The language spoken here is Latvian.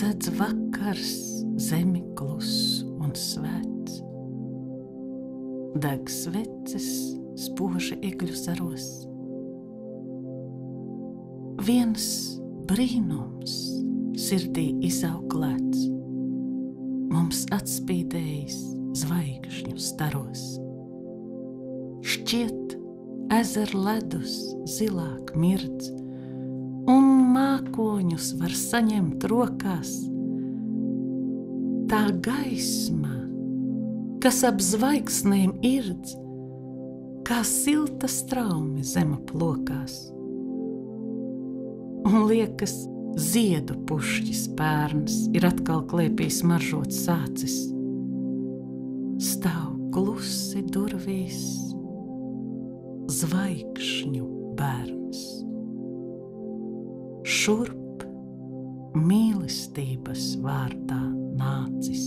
Sedz vakars, zemi kluss un svēts. Deg sveces, spoži egļu zaros. Viens brīnums sirdī izauklēts, mums atspīdējis zvaigžņu staros. Šķiet, ezer ledus zilāk mirdz, un mākoņus var saņemt rokās. Tā gaisma, kas ap zvaigznēm irdz, kā silta straumi zema plokās. Un liekas, ziedu pušķis pērns ir atkal klēpī smaržot sācis. Stāv klusi durvīs zvaigžņu bērns. Šurp mīlestības vārdā nācis.